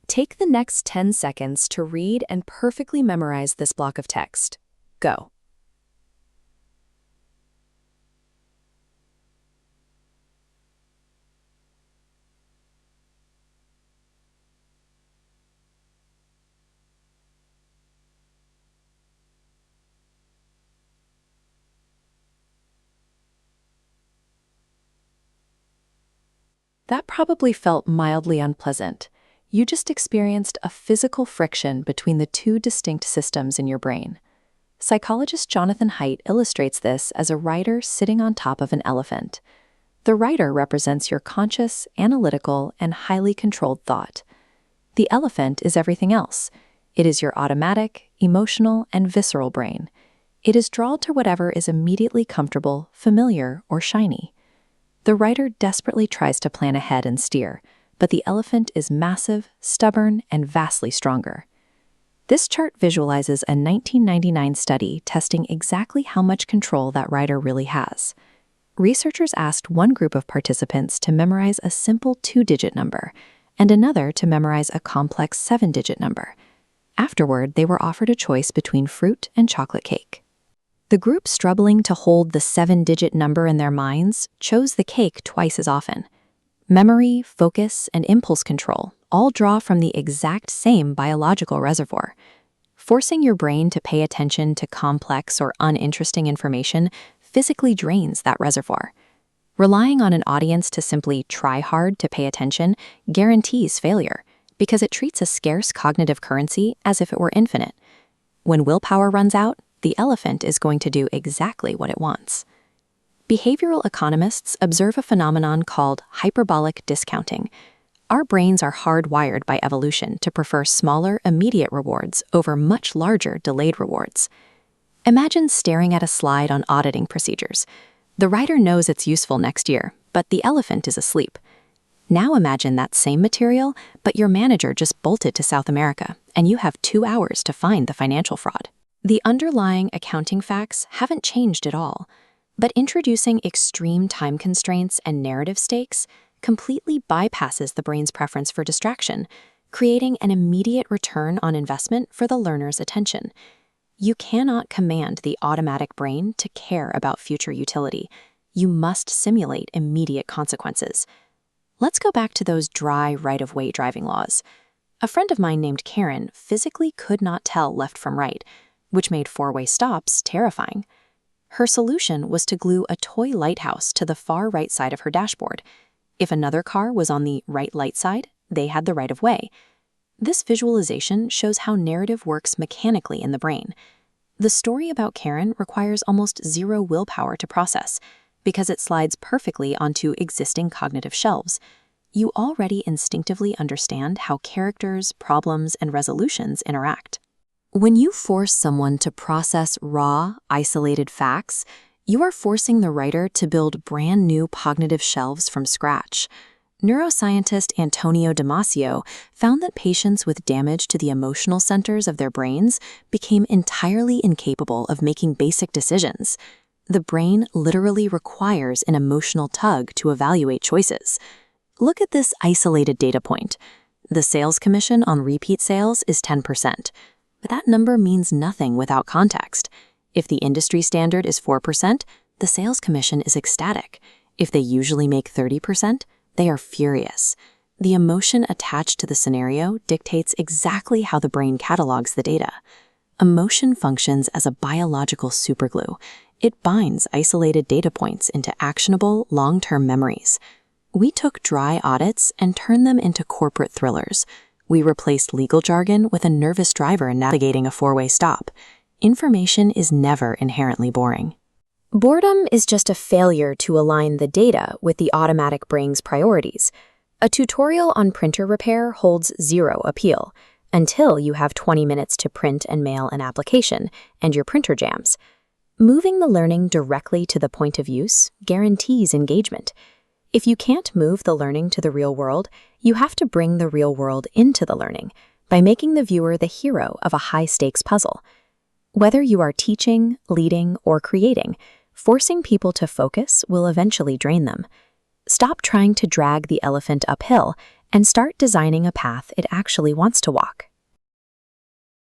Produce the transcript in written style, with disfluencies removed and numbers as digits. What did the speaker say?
Take the next 10 seconds to read and perfectly memorize this block of text. Go. That probably felt mildly unpleasant. You just experienced a physical friction between the two distinct systems in your brain. Psychologist Jonathan Haidt illustrates this as a rider sitting on top of an elephant. The rider represents your conscious, analytical, and highly controlled thought. The elephant is everything else. It is your automatic, emotional, and visceral brain. It is drawn to whatever is immediately comfortable, familiar, or shiny. The rider desperately tries to plan ahead and steer, but the elephant is massive, stubborn, and vastly stronger. This chart visualizes a 1999 study testing exactly how much control that rider really has. Researchers asked one group of participants to memorize a simple 2-digit number and another to memorize a complex 7-digit number. Afterward, they were offered a choice between fruit and chocolate cake. The group struggling to hold the 7-digit number in their minds chose the cake twice as often. Memory, focus, and impulse control all draw from the exact same biological reservoir. Forcing your brain to pay attention to complex or uninteresting information physically drains that reservoir. Relying on an audience to simply try hard to pay attention guarantees failure because it treats a scarce cognitive currency as if it were infinite. When willpower runs out, the elephant is going to do exactly what it wants. Behavioral economists observe a phenomenon called hyperbolic discounting. Our brains are hardwired by evolution to prefer smaller, immediate rewards over much larger, delayed rewards. Imagine staring at a slide on auditing procedures. The writer knows it's useful next year, but the elephant is asleep. Now imagine that same material, but your manager just bolted to South America, and you have 2 hours to find the financial fraud. The underlying accounting facts haven't changed at all, but introducing extreme time constraints and narrative stakes completely bypasses the brain's preference for distraction, creating an immediate return on investment for the learner's attention. You cannot command the automatic brain to care about future utility. You must simulate immediate consequences. Let's go back to those dry right-of-way driving laws. A friend of mine named Karen physically could not tell left from right, which made 4-way stops terrifying. Her solution was to glue a toy lighthouse to the far right side of her dashboard. If another car was on the right light side, they had the right of way. This visualization shows how narrative works mechanically in the brain. The story about Karen requires almost zero willpower to process, because it slides perfectly onto existing cognitive shelves. You already instinctively understand how characters, problems, and resolutions interact. When you force someone to process raw, isolated facts, you are forcing the writer to build brand new cognitive shelves from scratch. Neuroscientist Antonio Damasio found that patients with damage to the emotional centers of their brains became entirely incapable of making basic decisions. The brain literally requires an emotional tug to evaluate choices. Look at this isolated data point. The sales commission on repeat sales is 10%. But that number means nothing without context. If the industry standard is 4%, the sales commission is ecstatic. If they usually make 30%, they are furious. The emotion attached to the scenario dictates exactly how the brain catalogs the data. Emotion functions as a biological superglue. It binds isolated data points into actionable, long-term memories. We took dry audits and turned them into corporate thrillers. We replaced legal jargon with a nervous driver navigating a 4-way stop. Information is never inherently boring. Boredom is just a failure to align the data with the automatic brain's priorities. A tutorial on printer repair holds zero appeal until you have 20 minutes to print and mail an application and your printer jams. Moving the learning directly to the point of use guarantees engagement. If you can't move the learning to the real world, you have to bring the real world into the learning by making the viewer the hero of a high-stakes puzzle. Whether you are teaching, leading, or creating, forcing people to focus will eventually drain them. Stop trying to drag the elephant uphill and start designing a path it actually wants to walk.